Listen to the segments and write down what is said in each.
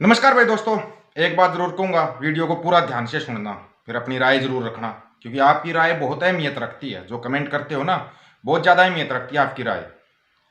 नमस्कार भाई दोस्तों। एक बात जरूर कहूंगा, वीडियो को पूरा ध्यान से सुनना, फिर अपनी राय जरूर रखना, क्योंकि आपकी राय बहुत अहमियत रखती है। जो कमेंट करते हो ना, बहुत ज़्यादा अहमियत रखती है आपकी राय।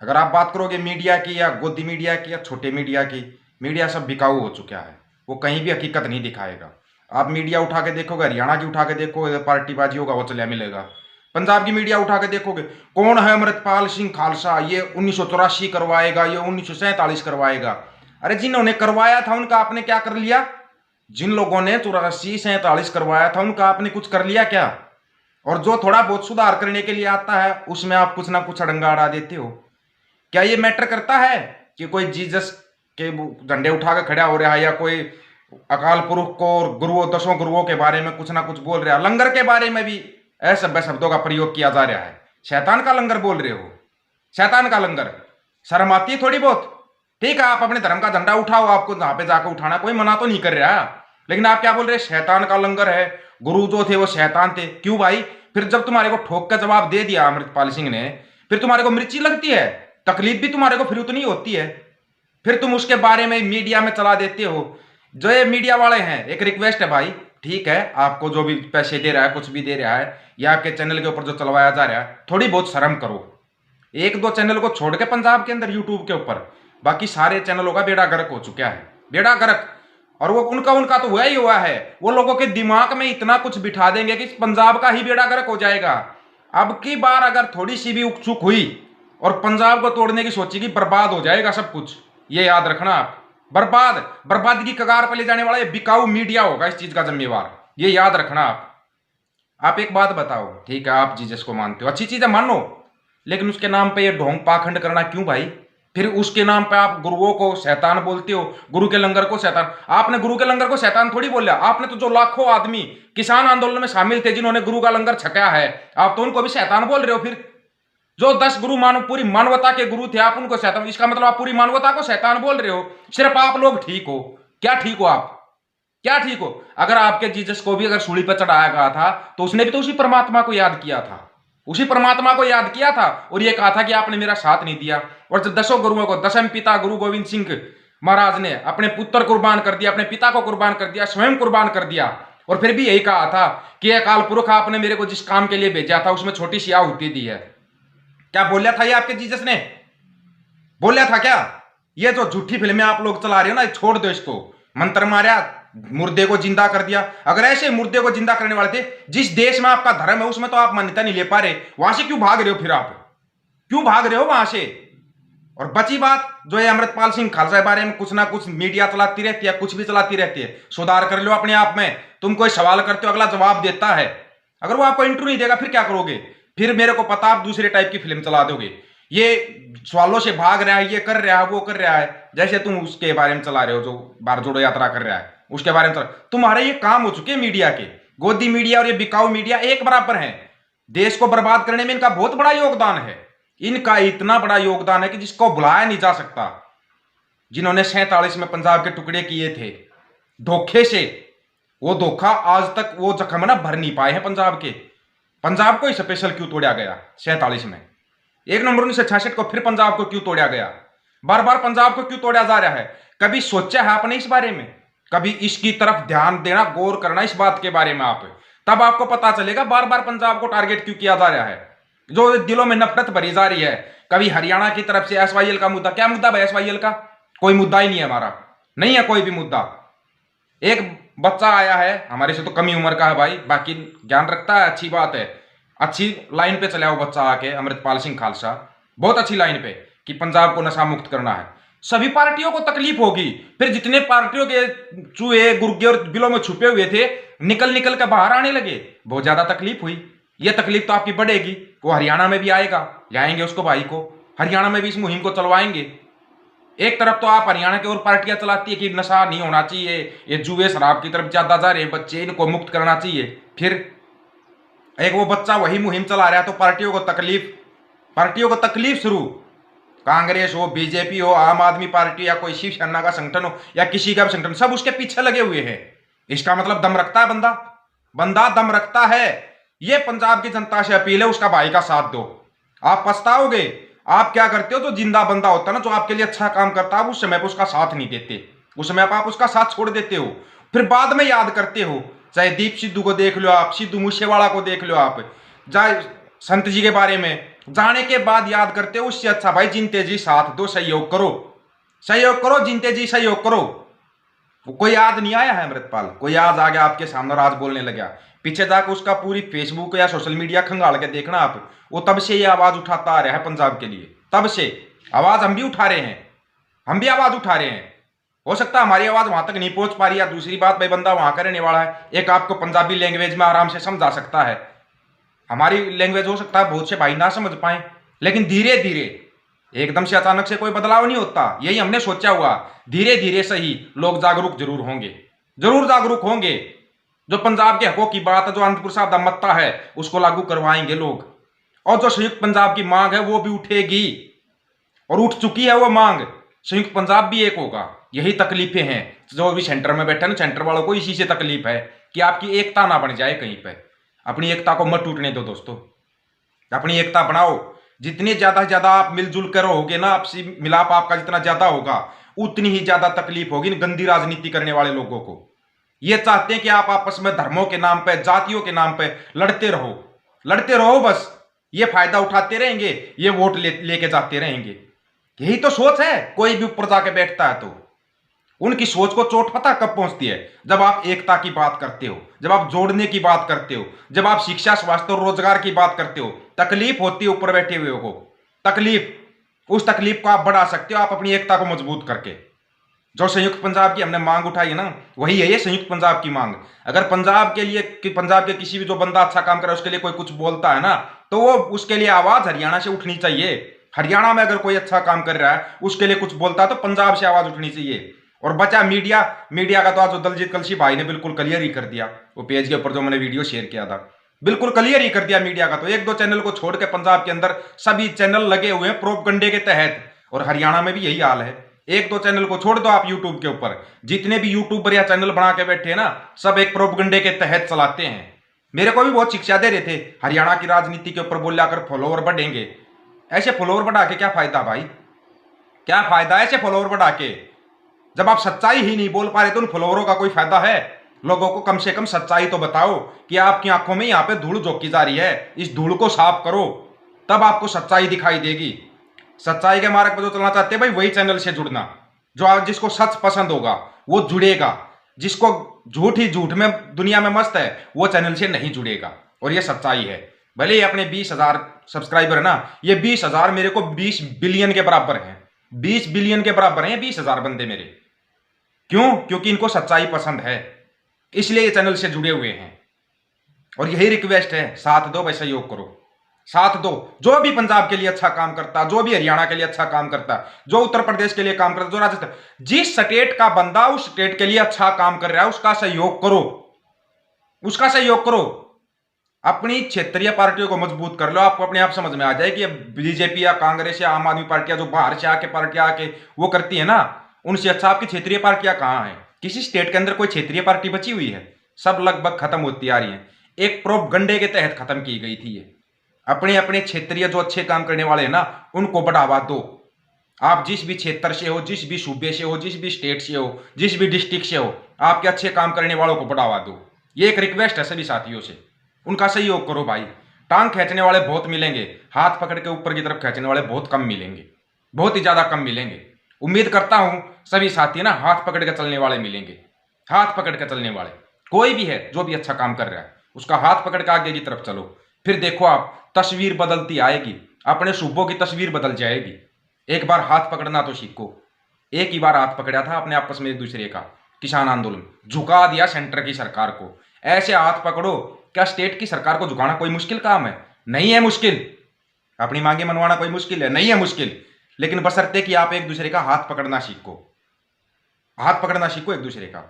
अगर आप बात करोगे मीडिया की या गोदी मीडिया की या छोटे मीडिया की, मीडिया सब बिकाऊ हो चुका है। वो कहीं भी हकीकत नहीं दिखाएगा। आप मीडिया उठा के देखोगे, हरियाणा की उठा के देखोगे, पार्टीबाजी होगा वो चलिया मिलेगा। पंजाब की मीडिया उठा के देखोगे, कौन है अमृतपाल सिंह खालसा, ये 1984 करवाएगा, ये 1947 करवाएगा। अरे जिन्होंने करवाया था उनका आपने क्या कर लिया? जिन लोगों ने 84 47 करवाया था उनका आपने कुछ कर लिया क्या? और जो थोड़ा बहुत सुधार करने के लिए आता है उसमें आप कुछ ना कुछ अड़ंगा अड़ा देते हो। क्या ये मैटर करता है कि कोई जीसस के झंडे उठा के खड़ा हो रहा है, या कोई अकाल पुरुष को और गुरुओं, 10 गुरुओं के बारे में कुछ ना कुछ बोल रहा है? लंगर के बारे में भी असभ्य शब्दों का प्रयोग किया जा रहा है। शैतान का लंगर बोल रहे हो, शैतान का लंगर। शर्म आती है थोड़ी बहुत? ठीक है, आप अपने धर्म का झंडा उठाओ, आपको जहां पे जाकर उठाना, कोई मना तो नहीं कर रहा। लेकिन आप क्या बोल रहे हैं? शैतान का लंगर है, गुरु जो थे वो शैतान थे। क्यों भाई? फिर जब तुम्हारे को ठोक का जवाब दे दिया अमृतपाल सिंह ने, फिर तुम्हारे को मिर्ची लगती है? तकलीफ भी तुम्हारे को फिर उतनी होती है? फिर तुम उसके बारे में मीडिया में चला देते हो। जो ये मीडिया वाले हैं, एक रिक्वेस्ट है भाई, ठीक है, आपको जो भी पैसे दे रहा है, कुछ भी दे रहा है, या आपके चैनल के ऊपर जो चलवाया जा रहा है, थोड़ी बहुत शर्म करो। एक दो चैनल को छोड़ के पंजाब के अंदर यूट्यूब के ऊपर बाकी सारे चैनलों का बेड़ा गर्क हो चुका है, बेड़ा गर्क। और वो उनका उनका तो हुआ ही हुआ है। वो लोगों के दिमाग में इतना कुछ बिठा देंगे कि पंजाब का ही बेड़ा गर्क हो जाएगा। अब की बार अगर थोड़ी सी भी चूक हुई और पंजाब को तोड़ने की सोचेगी, बर्बाद हो जाएगा सब कुछ। ये याद रखना आप। बर्बाद, बर्बादी की कगार पर ले जाने वाला ये बिकाऊ मीडिया होगा इस चीज का जिम्मेवार। ये याद रखना आप एक बात बताओ, ठीक है, आप जीसस को मानते हो, अच्छी चीज है, मानो, लेकिन उसके नाम पे ये ढोंग पाखंड करना क्यों भाई? फिर उसके नाम पे आप गुरुओं को शैतान बोलते हो, गुरु के लंगर को शैतान। आपने गुरु के लंगर को शैतान थोड़ी बोला। आपने तो जो लाखों आदमी किसान आंदोलन में शामिल थे जिन्होंने गुरु का लंगर छकाया है, आप तो उनको भी शैतान बोल रहे हो। फिर जो 10 गुरु मानव पूरी मानवता के गुरु थे, आप उनको शैतान, इसका मतलब आप पूरी मानवता को शैतान बोल रहे हो। सिर्फ आप लोग ठीक हो। क्या ठीक हो आप? क्या ठीक हो? अगर आपके जीसस को भी अगर सूली पर चढ़ाया गया था तो उसने भी तो उसी परमात्मा को याद किया था, उसी परमात्मा को याद किया था, और ये कहा था कि आपने मेरा साथ नहीं दिया। और जब 10 गुरुओं को, दशम पिता गुरु गोविंद सिंह महाराज ने अपने पुत्र कुर्बान कर दिया, अपने पिता को कुर्बान कर दिया, स्वयं कुर्बान कर दिया, और फिर भी यही कहा था कि अकाल पुरख आपने मेरे को जिस काम के लिए भेजा था उसमें छोटी सी आहुति दी है। क्या बोला था ये आपके जीसस ने? बोला था क्या? ये जो झूठी फिल्में आप लोग चला रहे हो ना, छोड़ दो इसको। मंत्र मारा, मुर्दे को जिंदा कर दिया। अगर ऐसे मुर्दे को जिंदा करने वाले थे, जिस देश में आपका धर्म है उसमें तो आप मान्यता नहीं ले पा रहे, वहां से क्यों भाग रहे हो? फिर आप क्यों भाग रहे हो वहां से? और बची बात जो है अमृतपाल सिंह खालसा के बारे में, कुछ ना कुछ मीडिया चलाती रहती है, कुछ भी चलाती रहती है। सुधार कर लो अपने आप में। तुम कोई सवाल करते हो, अगला जवाब देता है। अगर वो आपको इंटरव्यू नहीं देगा फिर क्या करोगे? फिर मेरे को पता, आप दूसरे टाइप की फिल्म चला दोगे। ये सवालों से भाग रहा है, ये कर रहा है, वो कर रहा है, जैसे तुम उसके बारे में चला रहे हो जो बार जोड़ो यात्रा कर रहा है, उसके बारे में चला। तुम्हारे ये काम हो चुके हैं मीडिया के। गोदी मीडिया और ये बिकाऊ मीडिया एक बराबर है। देश को बर्बाद करने में इनका बहुत बड़ा योगदान है। इनका इतना बड़ा योगदान है कि जिसको बुलाया नहीं जा सकता। जिन्होंने 47 में पंजाब के टुकड़े किए थे धोखे से, वो धोखा आज तक वो जख्म ना भर नहीं पाए हैं पंजाब के। पंजाब को ही स्पेशल क्यों तोड़ा गया 47 में? 1 नवंबर 1966 को फिर पंजाब को क्यों तोड़ा गया? बार बार पंजाब को क्यों तोड़ा जा रहा है? कभी सोचा है आपने इस बारे में? कभी इसकी तरफ ध्यान देना, गौर करना इस बात के बारे में आप, तब आपको पता चलेगा बार बार पंजाब को टारगेट क्यों किया जा रहा है, जो दिलों में नफरत भरी जा रही है। कभी हरियाणा की तरफ से एसवाईएल का मुद्दा, क्या मुद्दा भाई एसवाईएल का? कोई मुद्दा ही नहीं है हमारा, नहीं है कोई भी मुद्दा। एक बच्चा आया है, हमारे से तो कमी उम्र का है भाई, बाकी ज्ञान रखता है, अच्छी बात है, अच्छी लाइन पे चला वो बच्चा आके, अमृतपाल सिंह खालसा, बहुत अच्छी लाइन पे कि पंजाब को नशा मुक्त करना है। सभी पार्टियों को तकलीफ होगी। फिर जितने पार्टियों के चूहे गुर्गे और बिलों में छुपे हुए थे निकल निकल कर बाहर आने लगे, बहुत ज्यादा तकलीफ हुई। यह तकलीफ तो आपकी बढ़ेगी। वो हरियाणा में भी आएगा, जाएंगे उसको भाई को, हरियाणा में भी इस मुहिम को चलवाएंगे। एक तरफ तो आप हरियाणा की और पार्टियां चलाती है कि नशा नहीं होना चाहिए, ये जुए शराब की तरफ ज्यादा जा रहे हैं बच्चे, इनको मुक्त करना चाहिए। फिर एक वो बच्चा वही मुहिम चला रहा है तो पार्टियों को तकलीफ, पार्टियों को तकलीफ शुरू। कांग्रेस हो, बीजेपी हो, आम आदमी पार्टी या कोई शिवसेना का संगठन हो या किसी का भी संगठन, सब उसके पीछे लगे हुए हैं। इसका मतलब दम रखता है बंदा, बंदा दम रखता है। ये पंजाब की जनता से अपील है, उसका भाई का साथ दो। आप पछताओगे। आप क्या करते हो, जो जिंदा बंदा होता है ना, जो आपके लिए अच्छा काम करता है, उस समय पर उसका साथ नहीं देते, उस समय आप उसका साथ छोड़ देते हो, फिर बाद में याद करते हो। चाहे दीप सिद्धू को देख लो आप, सिद्धू मूसेवाला को देख लो आप, चाहे संत जी के बारे में जाने के बाद याद करते हो। उससे अच्छा भाई जिनते जी साथ दो, सहयोग करो, सहयोग करो, जिनते जी सहयोग करो। कोई याद नहीं आया है अमृतपाल, कोई आज आ गया आपके सामने और आज बोलने लगा। पीछे जाकर उसका पूरी फेसबुक या सोशल मीडिया खंगाल के देखना आप, वो तब से ये आवाज उठाता आ रहा है पंजाब के लिए। तब से आवाज हम भी उठा रहे हैं, हम भी आवाज उठा रहे हैं। हो सकता है हमारी आवाज वहां तक नहीं पहुंच पा रही है, दूसरी बात भाई बंदा वहां का रहने वाला है, एक आपको पंजाबी लैंग्वेज में आराम से समझा सकता है। हमारी लैंग्वेज हो सकता है बहुत से भाई ना समझ पाए, लेकिन धीरे धीरे, एकदम से अचानक से कोई बदलाव नहीं होता। यही हमने सोचा हुआ, धीरे धीरे सही लोग जागरूक जरूर होंगे, जरूर जागरूक होंगे। जो पंजाब के हकों की बात है, जो अनंतपुर साहब दा मत्ता है, उसको लागू करवाएंगे लोग। और जो संयुक्त पंजाब की मांग है वो भी उठेगी, और उठ चुकी है वो मांग। संयुक्त पंजाब भी एक होगा। यही तकलीफें हैं जो अभी सेंटर में बैठे ना, सेंटर वालों को इसी से तकलीफ है कि आपकी एकता ना बन जाए कहीं पे। अपनी एकता को मत टूटने दो दोस्तों, अपनी एकता बनाओ। जितनी ज्यादा से ज्यादा आप मिलजुल कर रहोगे ना, आपसी मिलाप आपका जितना ज्यादा होगा, उतनी ही ज्यादा तकलीफ होगी गंदी राजनीति करने वाले लोगों को। ये चाहते हैं कि आप आपस में धर्मों के नाम पे, जातियों के नाम पे लड़ते रहो, लड़ते रहो बस। ये फायदा उठाते रहेंगे, ये वोट लेके जाते रहेंगे। यही तो सोच है। कोई भी ऊपर जाके बैठता है तो उनकी सोच को चोट पता कब पहुंचती है? जब आप एकता की बात करते हो, जब आप जोड़ने की बात करते हो, जब आप शिक्षा, स्वास्थ्य और रोजगार की बात करते हो। तकलीफ होती है ऊपर बैठे हुए को, तकलीफ। उस तकलीफ को आप बढ़ा सकते हो आप अपनी एकता को मजबूत करके। जो संयुक्त पंजाब की हमने मांग उठाई है ना, वही है ये संयुक्त पंजाब की मांग। अगर पंजाब के लिए पंजाब के किसी भी जो बंदा अच्छा काम कर रहा है उसके लिए कोई कुछ बोलता है ना, तो वो उसके लिए आवाज हरियाणा से उठनी चाहिए। हरियाणा में अगर कोई अच्छा काम कर रहा है उसके लिए कुछ बोलता है तो पंजाब से आवाज उठनी चाहिए। और बचा मीडिया, मीडिया का तो आज दलजीत कलशी भाई ने बिल्कुल क्लियर ही कर दिया। वो पेज के ऊपर जो मैंने वीडियो शेयर किया था, बिल्कुल क्लियर ही कर दिया मीडिया का। तो एक दो चैनल को छोड़ के पंजाब के अंदर सभी चैनल लगे हुए हैं प्रोपगंडे के तहत। और हरियाणा में भी यही हाल है। एक दो चैनल को छोड़ दो आप यूट्यूब के ऊपर, जितने भी यूट्यूबर या चैनल बना के बैठे हैं ना, सब एक प्रोपगंडे के तहत चलाते हैं। मेरे को भी बहुत शिक्षा दे रहे थे हरियाणा की राजनीति के ऊपर, बोला कर फॉलोवर बढ़ेंगे। ऐसे फॉलोवर बढ़ा के क्या फायदा भाई, क्या फायदा ऐसे फॉलोवर बढ़ा के? जब आप सच्चाई ही नहीं बोल पा रहे तो उन फॉलोवरों का कोई फायदा है? लोगों को कम से कम सच्चाई तो बताओ कि आपकी आंखों में यहाँ पे धूल झोंकी जा रही है, इस धूल को साफ करो, तब आपको सच्चाई दिखाई देगी। सच्चाई के मार्ग पर जो चलना चाहते हैं भाई, वही चैनल से जुड़ना। जो आज जिसको सच पसंद होगा वो जुड़ेगा, जिसको झूठ ही झूठ में दुनिया में मस्त है वो चैनल से नहीं जुड़ेगा। और ये सच्चाई है। भले ही अपने 20,000 सब्सक्राइबर है ना, ये 20,000 मेरे को 20 बिलियन के बराबर है। 20 बिलियन के बराबर है 20,000 बंदे मेरे। क्यों? क्योंकि इनको सच्चाई पसंद है, इसलिए ये चैनल से जुड़े हुए हैं। और यही रिक्वेस्ट है, साथ दो भाई, सहयोग करो, साथ दो। जो भी पंजाब के लिए अच्छा काम करता, जो भी हरियाणा के लिए अच्छा काम करता, जो उत्तर प्रदेश के लिए काम करता, जो राजस्थान, जिस स्टेट का बंदा उस स्टेट के लिए अच्छा काम कर रहा है उसका सहयोग करो, उसका सहयोग करो। अपनी क्षेत्रीय पार्टियों को मजबूत कर लो। आपको अपने आप समझ में आ जाए कि बीजेपी या कांग्रेस या आम आदमी पार्टियां जो बाहर से आके पार्टियां आके वो करती है ना, उनसे अच्छा आपकी क्षेत्रीय पार्टियां कहां हैं? किसी स्टेट के अंदर कोई क्षेत्रीय पार्टी बची हुई है? सब लगभग खत्म होती आ रही है। एक प्रोपगंडे के तहत खत्म की गई थी ये। अपने अपने क्षेत्रीय जो अच्छे काम करने वाले हैं ना, उनको बढ़ावा दो। आप जिस भी क्षेत्र से हो, जिस भी सूबे से हो, जिस भी स्टेट से हो, जिस भी डिस्ट्रिक्ट से हो, आपके अच्छे काम करने वालों को बढ़ावा दो। ये एक रिक्वेस्ट है सभी साथियों से, उनका सहयोग करो भाई। टांग खींचने वाले बहुत मिलेंगे, हाथ पकड़ के ऊपर की तरफ खींचने वाले बहुत कम मिलेंगे, बहुत ही ज्यादा कम मिलेंगे। उम्मीद करता हूं सभी साथी ना हाथ पकड़ के चलने वाले मिलेंगे। हाथ पकड़ के चलने वाले कोई भी है जो भी अच्छा काम कर रहा है, उसका हाथ पकड़ के आगे की तरफ चलो। फिर देखो आप, तस्वीर बदलती आएगी, अपने सूबों की तस्वीर बदल जाएगी। एक बार हाथ पकड़ना तो सीखो। एक ही बार हाथ पकड़ा था अपने आपस में एक दूसरे का, किसान आंदोलन, झुका दिया सेंटर की सरकार को। ऐसे हाथ पकड़ो। क्या स्टेट की सरकार को झुकाना कोई मुश्किल काम है? नहीं है मुश्किल। अपनी मांगे मनवाना कोई मुश्किल है? नहीं है मुश्किल। लेकिन बशर्ते कि आप एक दूसरे का हाथ पकड़ना सीखो, हाथ पकड़ना सीखो एक दूसरे का।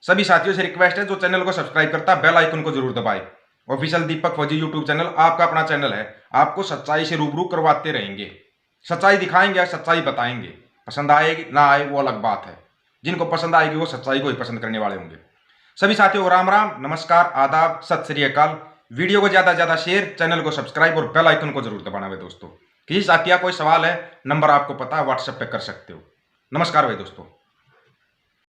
सभी साथियों से रिक्वेस्ट है, जो चैनल को सब्सक्राइब करता है बेल आइकन को जरूर दबाए। ऑफिशियल दीपक फौजी यूट्यूब चैनल आपका अपना चैनल है, आपको सच्चाई से रूबरू करवाते रहेंगे, सच्चाई दिखाएंगे, सच्चाई बताएंगे। पसंद आएगी ना आए वो अलग बात है, जिनको पसंद आएगी वो सच्चाई को ही पसंद करने वाले होंगे। सभी साथियों को राम राम, नमस्कार, आदाब, सत श्री अकाल। वीडियो को ज्यादा से ज्यादा शेयर, चैनल को सब्सक्राइब और बेल आइकन को जरूर दबाना है दोस्तों। किसी साथिया कोई सवाल है, नंबर आपको पता है, व्हाट्सएप पे कर सकते हो। नमस्कार भाई दोस्तों।